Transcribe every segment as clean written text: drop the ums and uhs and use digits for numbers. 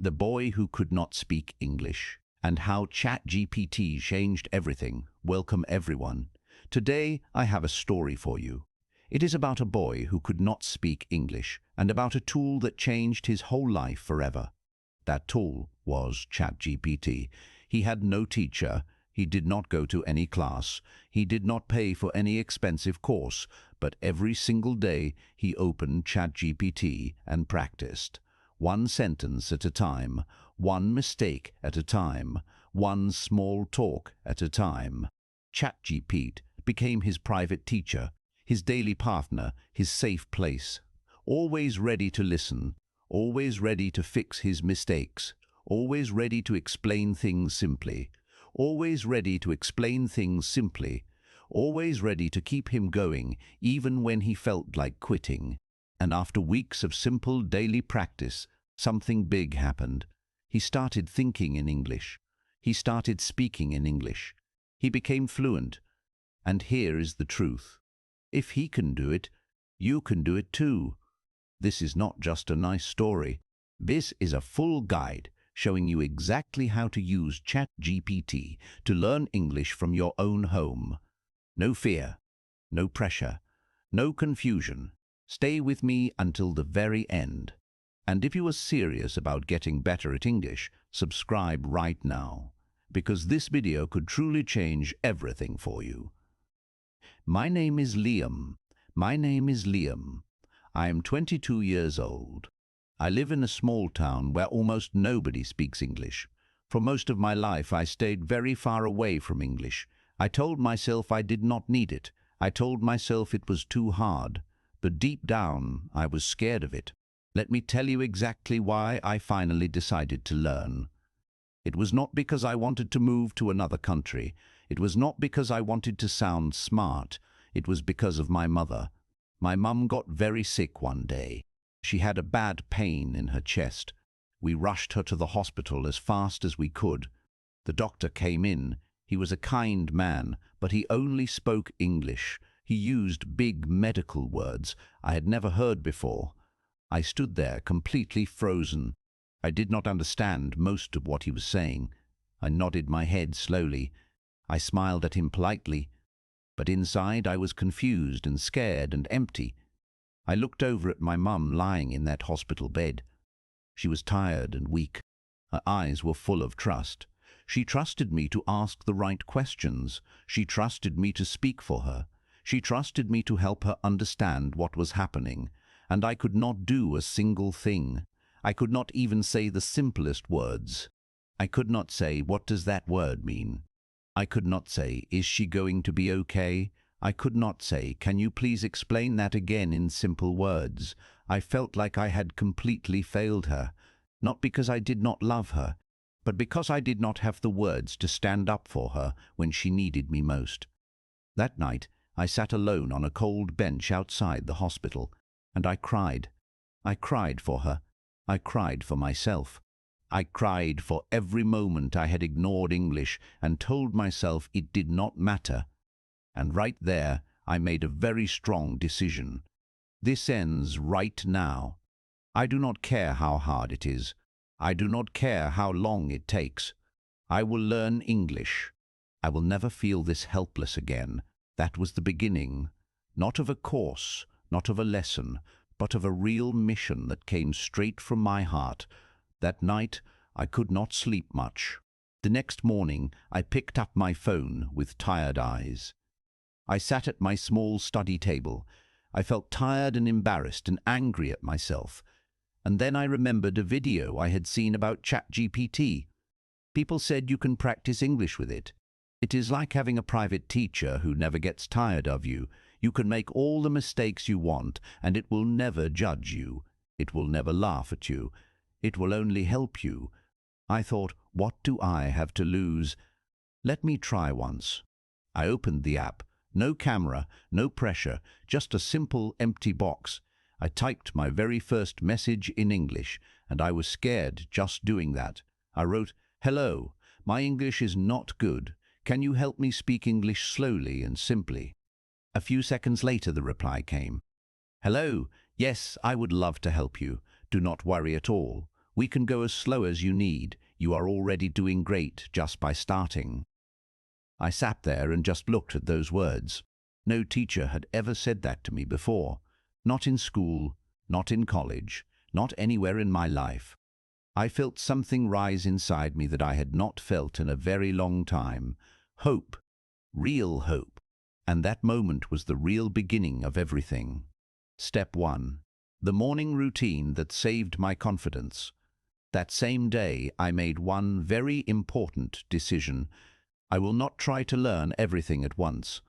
The boy who could not speak English, and how ChatGPT changed everything. Welcome everyone. Today I have a story for you. It is about a boy who could not speak English and about a tool that changed his whole life forever. That tool was ChatGPT. He had no teacher. He did not go to any class. He did not pay for any expensive course, but every single day he opened ChatGPT and practiced. One sentence at a time, one mistake at a time, one small talk at a time. ChatGPT became his private teacher, his daily partner, his safe place. Always ready to listen, always ready to fix his mistakes, always ready to explain things simply, always ready to explain things simply, always ready to keep him going even when he felt like quitting. And after weeks of simple daily practice, something big happened. He started thinking in English. He started speaking in English. He became fluent. And here is the truth. If he can do it, you can do it too. This is not just a nice story. This is a full guide showing you exactly how to use ChatGPT to learn English from your own home. No fear, no pressure, no confusion. Stay with me until the very end. And if you are serious about getting better at English, subscribe right now, because this video could truly change everything for you. My name is Liam. My name is Liam. I am 22 years old. I live in a small town where almost nobody speaks English. For most of my life, I stayed very far away from English. I told myself I did not need it. I told myself it was too hard. But deep down, I was scared of it. Let me tell you exactly why I finally decided to learn. It was not because I wanted to move to another country. It was not because I wanted to sound smart. It was because of my mother. My mum got very sick one day. She had a bad pain in her chest. We rushed her to the hospital as fast as we could. The doctor came in. He was a kind man, but he only spoke English. He used big medical words I had never heard before. I stood there completely frozen. I did not understand most of what he was saying. I nodded my head slowly. I smiled at him politely. But inside I was confused and scared and empty. I looked over at my mum lying in that hospital bed. She was tired and weak. Her eyes were full of trust. She trusted me to ask the right questions. She trusted me to speak for her. She trusted me to help her understand what was happening. And I could not do a single thing. I could not even say the simplest words. I could not say, "What does that word mean?" I could not say, "Is she going to be okay?" I could not say, "Can you please explain that again in simple words?" I felt like I had completely failed her, not because I did not love her, but because I did not have the words to stand up for her when she needed me most. That night, I sat alone on a cold bench outside the hospital, and I cried. I cried for her. I cried for myself. I cried for every moment I had ignored English and told myself it did not matter. And right there, I made a very strong decision. This ends right now. I do not care how hard it is. I do not care how long it takes. I will learn English. I will never feel this helpless again. That was the beginning, not of a course, not of a lesson, but of a real mission that came straight from my heart. That night, I could not sleep much. The next morning, I picked up my phone with tired eyes. I sat at my small study table. I felt tired and embarrassed and angry at myself. And then I remembered a video I had seen about ChatGPT. People said you can practice English with it. It is like having a private teacher who never gets tired of you. You can make all the mistakes you want, and it will never judge you. It will never laugh at you. It will only help you. I thought, what do I have to lose? Let me try once. I opened the app. No camera, no pressure, just a simple empty box. I typed my very first message in English, and I was scared just doing that. I wrote, "Hello, my English is not good. Can you help me speak English slowly and simply?" A few seconds later, the reply came. "Hello, yes, I would love to help you. Do not worry at all. We can go as slow as you need. You are already doing great just by starting." I sat there and just looked at those words. No teacher had ever said that to me before. Not in school, not in college, not anywhere in my life. I felt something rise inside me that I had not felt in a very long time. Hope. Real hope. And that moment was the real beginning of everything. Step 1. The morning routine that saved my confidence. That same day, I made one very important decision. I will not try to learn everything at once.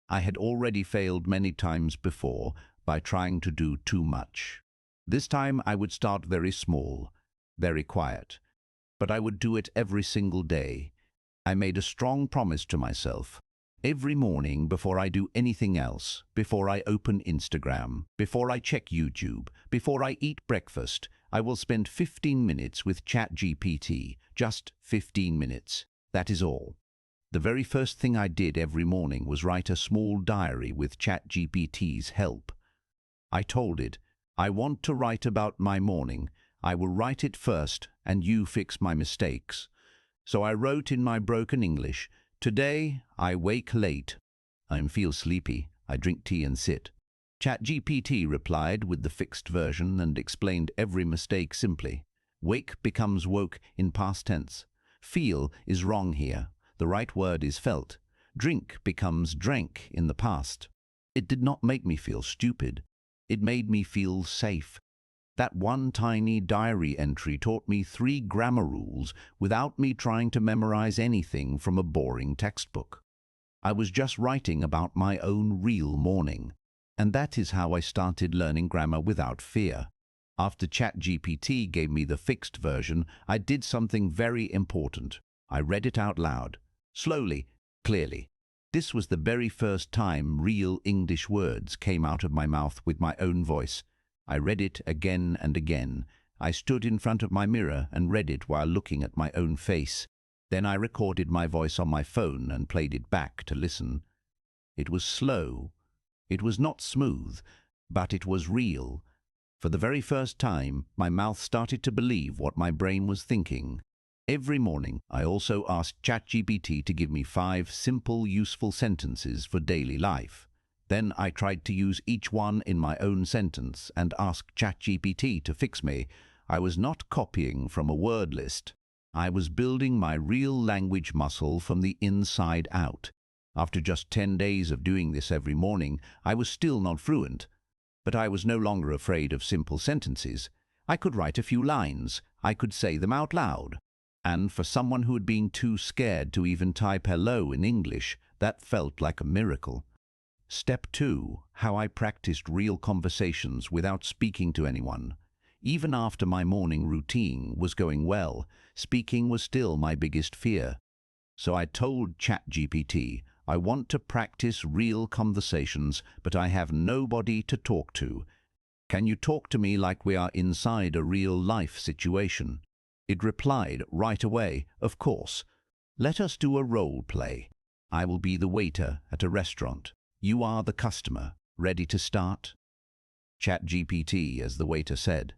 I had already failed many times before by trying to do too much. This time I would start very small, very quiet, but I would do it every single day. I made a strong promise to myself. Every morning before I do anything else, before I open Instagram, before I check YouTube, before I eat breakfast, I will spend 15 minutes with ChatGPT, just 15 minutes. That is all. The very first thing I did every morning was write a small diary with ChatGPT's help. I told it, I want to write about my morning. I will write it first, and you fix my mistakes. So I wrote in my broken English, "Today I wake late. I feel sleepy. I drink tea and sit." ChatGPT replied with the fixed version and explained every mistake simply. Wake becomes woke in past tense. Feel is wrong here. The right word is felt. Drink becomes drank in the past. It did not make me feel stupid. It made me feel safe. That one tiny diary entry taught me 3 grammar rules without me trying to memorize anything from a boring textbook. I was just writing about my own real morning. And that is how I started learning grammar without fear. After ChatGPT gave me the fixed version, I did something very important. I read it out loud. Slowly, clearly. This was the very first time real English words came out of my mouth with my own voice. I read it again and again. I stood in front of my mirror and read it while looking at my own face. Then I recorded my voice on my phone and played it back to listen. It was slow. It was not smooth, but it was real. For the very first time, my mouth started to believe what my brain was thinking. Every morning, I also asked ChatGPT to give me 5 simple, useful sentences for daily life. Then I tried to use each one in my own sentence and asked ChatGPT to fix me. I was not copying from a word list. I was building my real language muscle from the inside out. After just 10 days of doing this every morning, I was still not fluent. But I was no longer afraid of simple sentences. I could write a few lines. I could say them out loud. And for someone who had been too scared to even type hello in English, that felt like a miracle. Step 2. How I practiced real conversations without speaking to anyone. Even after my morning routine was going well, speaking was still my biggest fear. So I told ChatGPT, I want to practice real conversations, but I have nobody to talk to. Can you talk to me like we are inside a real-life situation? It replied right away, of course. Let us do a role play. I will be the waiter at a restaurant. You are the customer. Ready to start? ChatGPT, as the waiter said.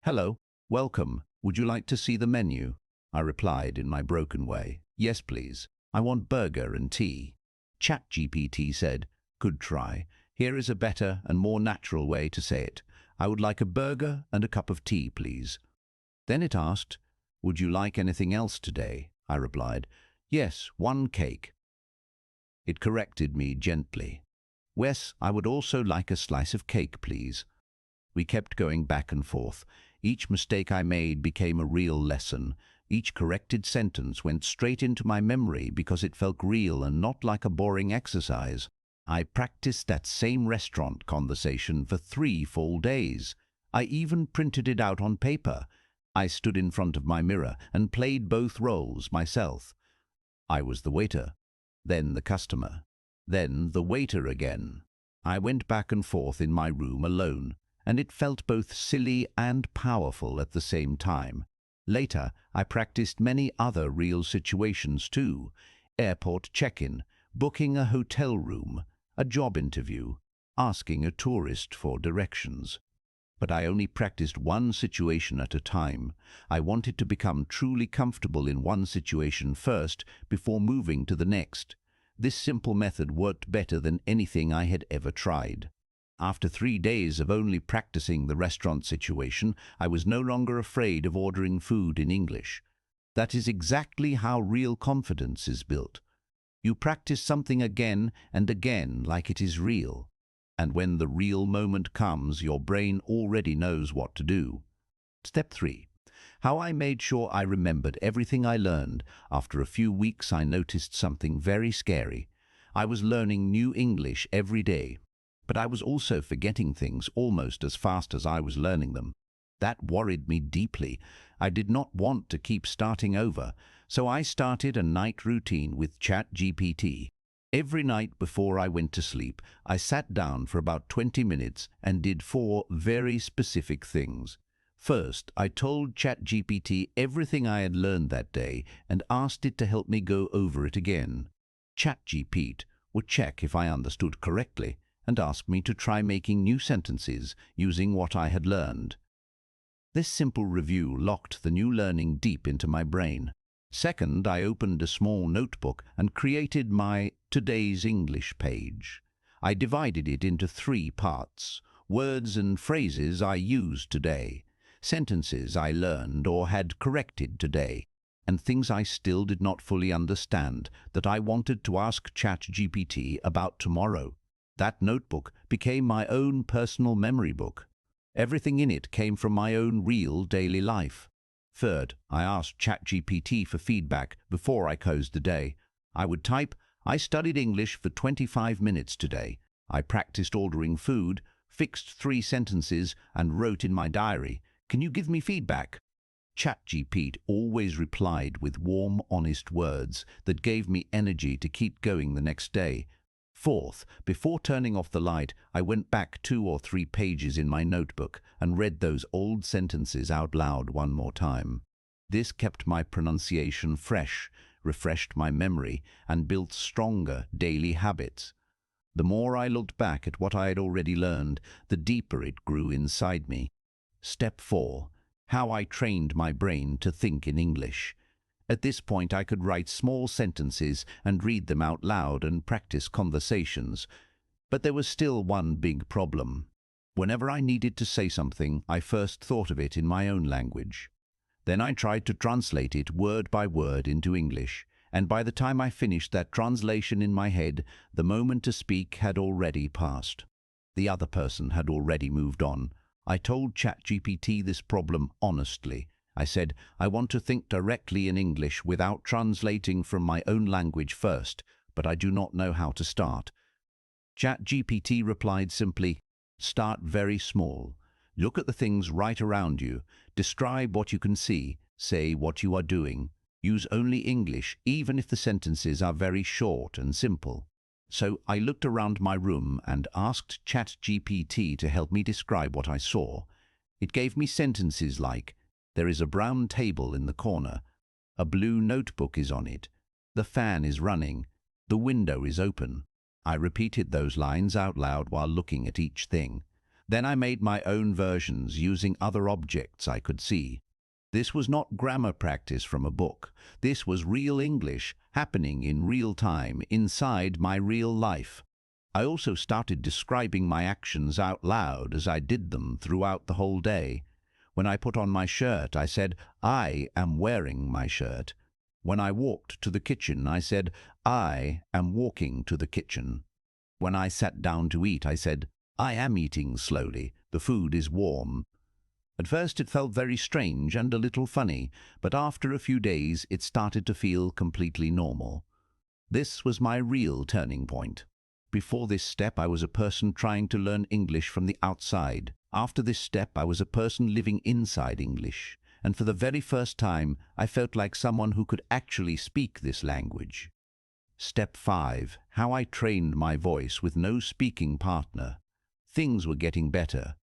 Hello, welcome. Would you like to see the menu? I replied in my broken way. Yes, please. I want burger and tea. ChatGPT said, good try. Here is a better and more natural way to say it. I would like a burger and a cup of tea, please. Then it asked, would you like anything else today? I replied, yes, 1 cake. It corrected me gently. Yes, I would also like a slice of cake, please. We kept going back and forth. Each mistake I made became a real lesson. Each corrected sentence went straight into my memory because it felt real and not like a boring exercise. I practiced that same restaurant conversation for 3 full days. I even printed it out on paper. I stood in front of my mirror and played both roles myself. I was the waiter, then the customer, then the waiter again. I went back and forth in my room alone, and it felt both silly and powerful at the same time. Later, I practiced many other real situations too. Airport check-in, booking a hotel room, a job interview, asking a tourist for directions. But I only practiced one situation at a time. I wanted to become truly comfortable in one situation first before moving to the next. This simple method worked better than anything I had ever tried. After 3 days of only practicing the restaurant situation, I was no longer afraid of ordering food in English. That is exactly how real confidence is built. You practice something again and again like it is real. And when the real moment comes, your brain already knows what to do. Step 3. How I made sure I remembered everything I learned. After a few weeks, I noticed something very scary. I was learning new English every day, but I was also forgetting things almost as fast as I was learning them. That worried me deeply. I did not want to keep starting over, so I started a night routine with ChatGPT. Every night before I went to sleep, I sat down for about 20 minutes and did 4 very specific things. First, I told ChatGPT everything I had learned that day and asked it to help me go over it again. ChatGPT would check if I understood correctly and ask me to try making new sentences using what I had learned. This simple review locked the new learning deep into my brain. Second, I opened a small notebook and created my Today's English page. I divided it into 3 parts: words and phrases I used today, sentences I learned or had corrected today, and things I still did not fully understand that I wanted to ask ChatGPT about tomorrow. That notebook became my own personal memory book. Everything in it came from my own real daily life. Third, I asked ChatGPT for feedback before I closed the day. I would type, "I studied English for 25 minutes today. I practiced ordering food, fixed 3 sentences, and wrote in my diary. Can you give me feedback?" ChatGPT always replied with warm, honest words that gave me energy to keep going the next day. Fourth, before turning off the light, I went back 2 or 3 pages in my notebook and read those old sentences out loud one more time. This kept my pronunciation fresh, refreshed my memory, and built stronger daily habits. The more I looked back at what I had already learned, the deeper it grew inside me. Step 4. How I trained my brain to think in English. At this point, I could write small sentences and read them out loud and practice conversations. But there was still one big problem. Whenever I needed to say something, I first thought of it in my own language. Then I tried to translate it word by word into English, and by the time I finished that translation in my head, the moment to speak had already passed. The other person had already moved on. I told ChatGPT this problem honestly. I said, "I want to think directly in English without translating from my own language first, but I do not know how to start." ChatGPT replied simply, "Start very small. Look at the things right around you. Describe what you can see. Say what you are doing. Use only English, even if the sentences are very short and simple." So I looked around my room and asked ChatGPT to help me describe what I saw. It gave me sentences like, "There is a brown table in the corner. A blue notebook is on it. The fan is running. The window is open." I repeated those lines out loud while looking at each thing. Then I made my own versions using other objects I could see. This was not grammar practice from a book. This was real English happening in real time inside my real life. I also started describing my actions out loud as I did them throughout the whole day. When I put on my shirt, I said, "I am wearing my shirt." When I walked to the kitchen, I said, "I am walking to the kitchen." When I sat down to eat, I said, "I am eating slowly. The food is warm." At first it felt very strange and a little funny, but after a few days it started to feel completely normal. This was my real turning point. Before this step, I was a person trying to learn English from the outside. After this step, I was a person living inside English. And for the very first time, I felt like someone who could actually speak this language. Step 5. How I trained my voice with no speaking partner. Things were getting better.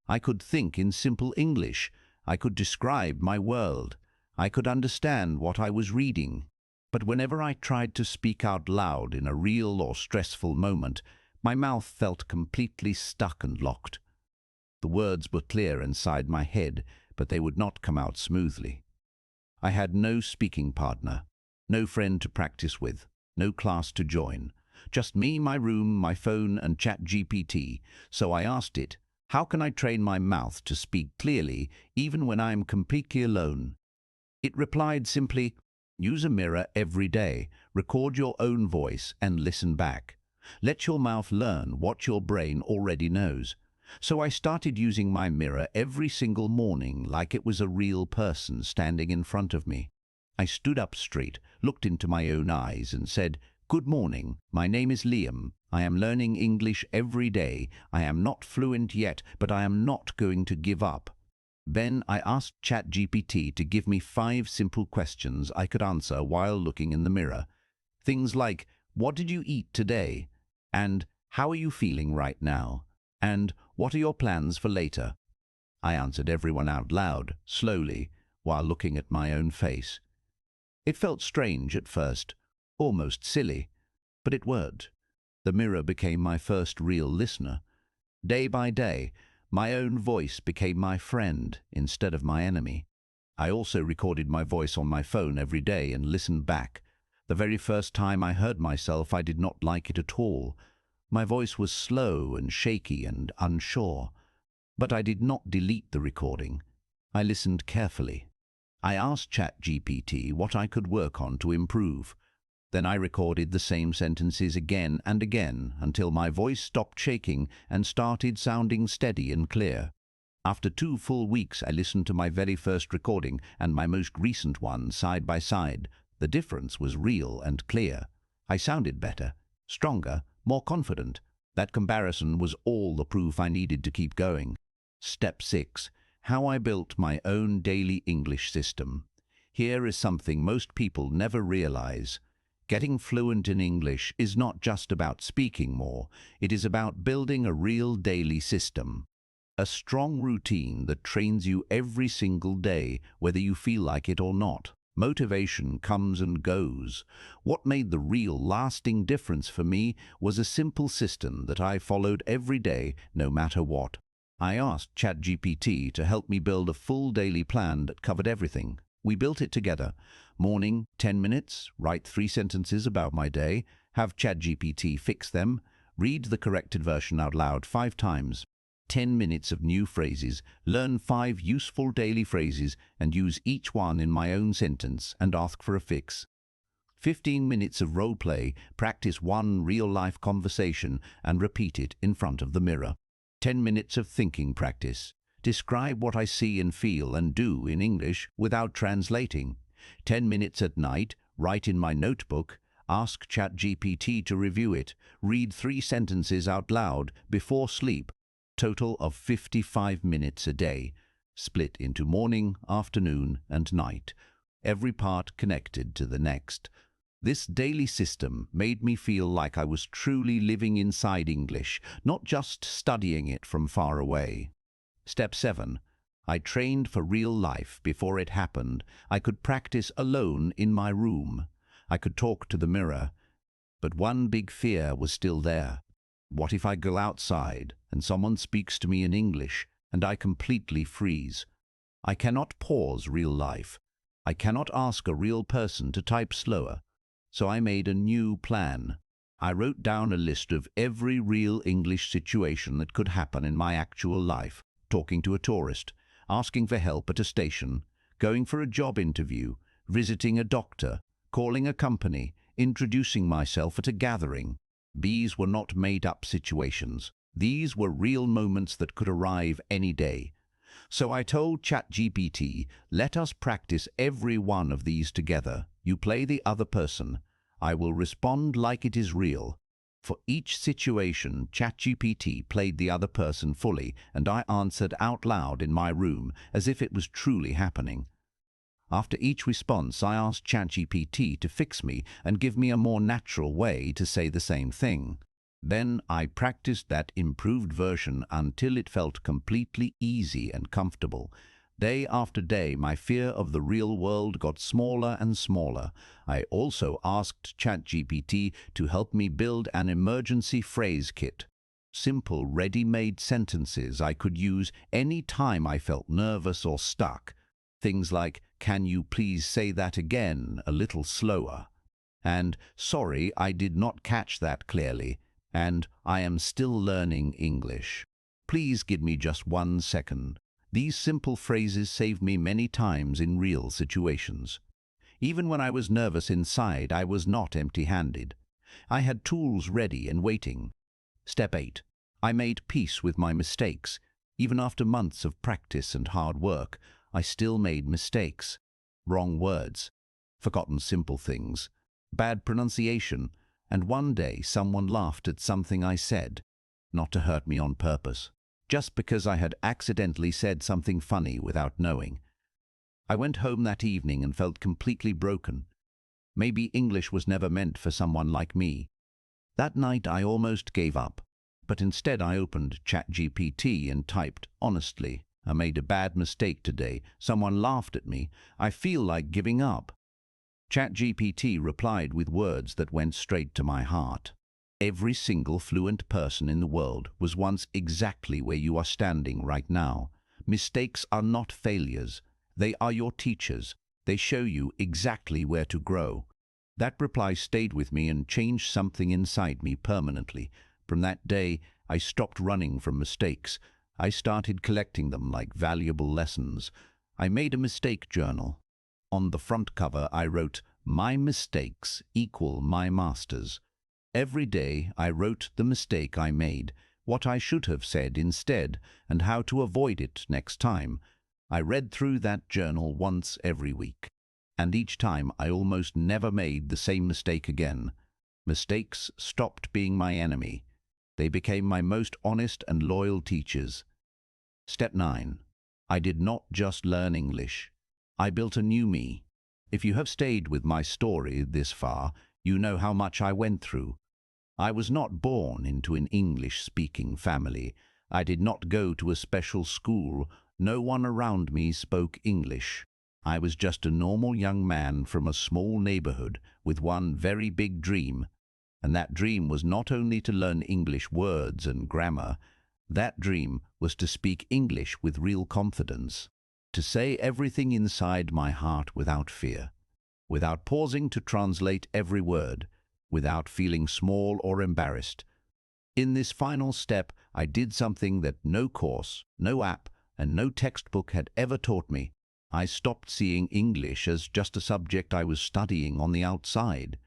I could think in simple English. I could describe my world. I could understand what I was reading. But whenever I tried to speak out loud in a real or stressful moment, my mouth felt completely stuck and locked. The words were clear inside my head, but they would not come out smoothly. I had no speaking partner, no friend to practice with, no class to join. Just me, my room, my phone, and ChatGPT. So I asked it, how can I train my mouth to speak clearly even when I am completely alone? It replied simply, use a mirror every day, record your own voice, and listen back. Let your mouth learn what your brain already knows. So I started using my mirror every single morning like it was a real person standing in front of me. I stood up straight, looked into my own eyes, and said, good morning, my name is Liam. I am learning English every day. I am not fluent yet, but I am not going to give up. Then I asked ChatGPT to give me 5 simple questions I could answer while looking in the mirror. Things like, what did you eat today? And how are you feeling right now? And what are your plans for later? I answered everyone out loud, slowly, while looking at my own face. It felt strange at first, almost silly, but it worked. The mirror became my first real listener. Day by day, my own voice became my friend instead of my enemy. I also recorded my voice on my phone every day and listened back. The very first time I heard myself, I did not like it at all. My voice was slow and shaky and unsure. But I did not delete the recording. I listened carefully. I asked ChatGPT what I could work on to improve. Then I recorded the same sentences again and again until my voice stopped shaking and started sounding steady and clear. After 2 full weeks, I listened to my very first recording and my most recent one side by side. The difference was real and clear. I sounded better, stronger, more confident. That comparison was all the proof I needed to keep going. Step 6. How I built my own daily English system. Here is something most people never realize. Getting fluent in English is not just about speaking more. It is about building a real daily system. A strong routine that trains you every single day, whether you feel like it or not. Motivation comes and goes. What made the real lasting difference for me was a simple system that I followed every day, no matter what. I asked ChatGPT to help me build a full daily plan that covered everything. We built it together. Morning, 10 minutes, write 3 sentences about my day, have ChatGPT fix them, read the corrected version out loud 5 times. 10 minutes of new phrases, learn 5 useful daily phrases and use each one in my own sentence and ask for a fix. 15 minutes of role play, practice 1 real-life conversation and repeat it in front of the mirror. 10 minutes of thinking practice. Describe what I see and feel and do in English without translating. 10 minutes at night, write in my notebook, ask ChatGPT to review it, read 3 sentences out loud before sleep. Total of 55 minutes a day, split into morning, afternoon, and night, every part connected to the next. This daily system made me feel like I was truly living inside English, not just studying it from far away. Step 7. I trained for real life before it happened. I could practice alone in my room. I could talk to the mirror. But one big fear was still there. What if I go outside and someone speaks to me in English and I completely freeze? I cannot pause real life. I cannot ask a real person to type slower. So I made a new plan. I wrote down a list of every real English situation that could happen in my actual life. Talking to a tourist, asking for help at a station, going for a job interview, visiting a doctor, calling a company, introducing myself at a gathering. These were not made-up situations. These were real moments that could arrive any day. So I told ChatGPT, let us practice every one of these together. You play the other person. I will respond like it is real. For each situation, ChatGPT played the other person fully, and I answered out loud in my room as if it was truly happening. After each response, I asked ChatGPT to fix me and give me a more natural way to say the same thing. Then I practiced that improved version until it felt completely easy and comfortable. Day after day, my fear of the real world got smaller and smaller. I also asked ChatGPT to help me build an emergency phrase kit. simple, ready-made sentences I could use any time I felt nervous or stuck. Things like, "Can you please say that again, a little slower?" And "Sorry, I did not catch that clearly," and "I am still learning English. Please give me just 1 second." These simple phrases saved me many times in real situations. Even when I was nervous inside, I was not empty-handed. I had tools ready and waiting. Step 8. I made peace with my mistakes. Even after months of practice and hard work, I still made mistakes. Wrong words, forgotten simple things, bad pronunciation, and one day someone laughed at something I said, not to hurt me on purpose, just because I had accidentally said something funny without knowing. I went home that evening and felt completely broken. Maybe English was never meant for someone like me. That night I almost gave up, but instead I opened ChatGPT and typed, "Honestly, I made a bad mistake today. Someone laughed at me. I feel like giving up." ChatGPT replied with words that went straight to my heart. Every single fluent person in the world was once exactly where you are standing right now. Mistakes are not failures. They are your teachers. They show you exactly where to grow. That reply stayed with me and changed something inside me permanently. From that day, I stopped running from mistakes. I started collecting them like valuable lessons. I made a mistake journal. On the front cover, I wrote, "My mistakes equal my masters." Every day, I wrote the mistake I made, what I should have said instead, and how to avoid it next time. I read through that journal once every week, and each time I almost never made the same mistake again. Mistakes stopped being my enemy. They became my most honest and loyal teachers. Step 9. I did not just learn English. I built a new me. If you have stayed with my story this far, you know how much I went through. I was not born into an English-speaking family. I did not go to a special school. No one around me spoke English. I was just a normal young man from a small neighborhood with one very big dream. And that dream was not only to learn English words and grammar. That dream was to speak English with real confidence, to say everything inside my heart without fear, without pausing to translate every word, without feeling small or embarrassed. In this final step, I did something that no course, no app, and no textbook had ever taught me. I stopped seeing English as just a subject I was studying on the outside.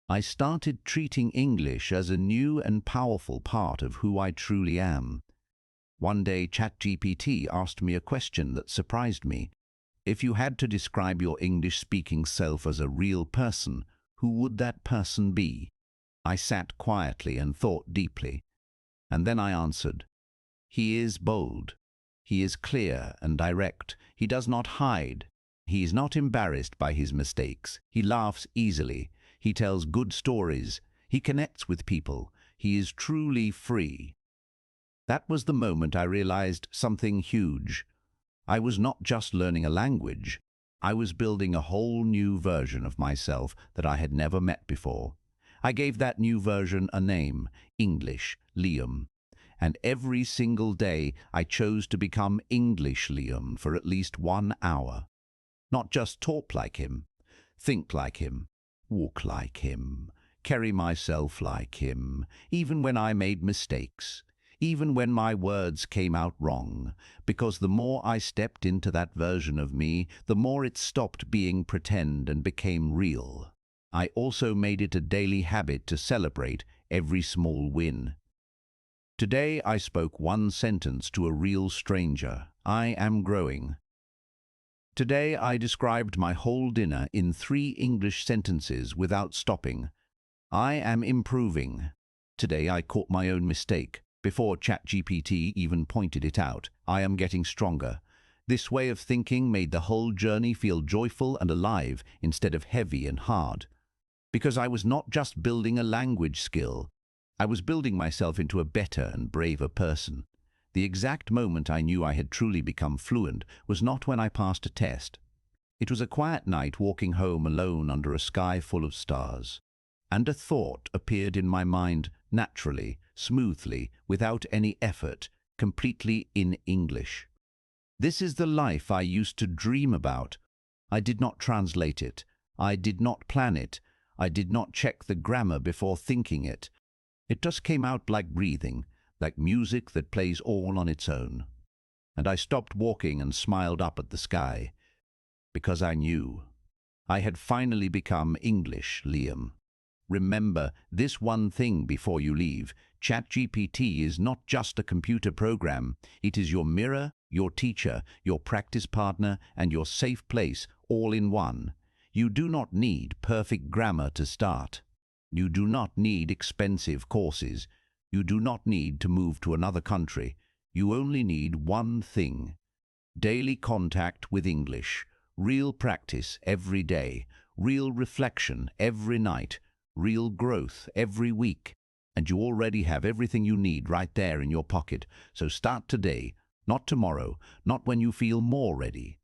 I started treating English as a new and powerful part of who I truly am. One day, ChatGPT asked me a question that surprised me. If you had to describe your English-speaking self as a real person, who would that person be? I sat quietly and thought deeply. And then I answered, "He is bold. He is clear and direct. He does not hide. He is not embarrassed by his mistakes. He laughs easily. He tells good stories. He connects with people. He is truly free." That was the moment I realized something huge. I was not just learning a language. I was building a whole new version of myself that I had never met before. I gave that new version a name, English Liam. And every single day I chose to become English Liam for at least 1 hour. Not just talk like him, think like him, walk like him, carry myself like him, even when I made mistakes, even when my words came out wrong, because the more I stepped into that version of me, the more it stopped being pretend and became real. I also made it a daily habit to celebrate every small win. Today I spoke one sentence to a real stranger. I am growing. Today I described my whole dinner in 3 English sentences without stopping. I am improving. Today I caught my own mistake. Before ChatGPT even pointed it out, I am getting stronger. This way of thinking made the whole journey feel joyful and alive instead of heavy and hard. Because I was not just building a language skill, I was building myself into a better and braver person. The exact moment I knew I had truly become fluent was not when I passed a test. It was a quiet night walking home alone under a sky full of stars. And a thought appeared in my mind naturally, smoothly, without any effort, completely in English. This is the life I used to dream about. I did not translate it. I did not plan it. I did not check the grammar before thinking it. It just came out like breathing, like music that plays all on its own. And I stopped walking and smiled up at the sky, because I knew. I had finally become English, Liam. Remember this one thing before you leave. ChatGPT is not just a computer program. It is your mirror, your teacher, your practice partner, and your safe place, all in one. You do not need perfect grammar to start. You do not need expensive courses. You do not need to move to another country. You only need one thing: daily contact with English, real practice every day, real reflection every night, real growth every week. And you already have everything you need right there in your pocket. So start today, not tomorrow, not when you feel more ready.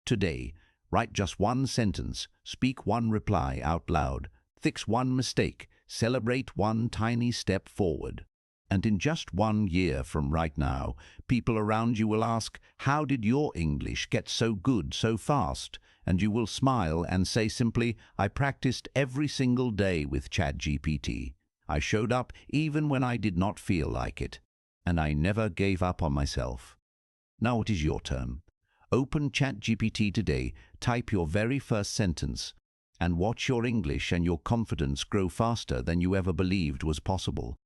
Today, write just one sentence, speak one reply out loud, fix one mistake, celebrate one tiny step forward. And in just 1 year from right now, people around you will ask, "How did your English get so good so fast?" And you will smile and say simply, "I practiced every single day with ChatGPT. I showed up even when I did not feel like it. And I never gave up on myself." Now it is your turn. Open ChatGPT today, type your very first sentence, and watch your English and your confidence grow faster than you ever believed was possible.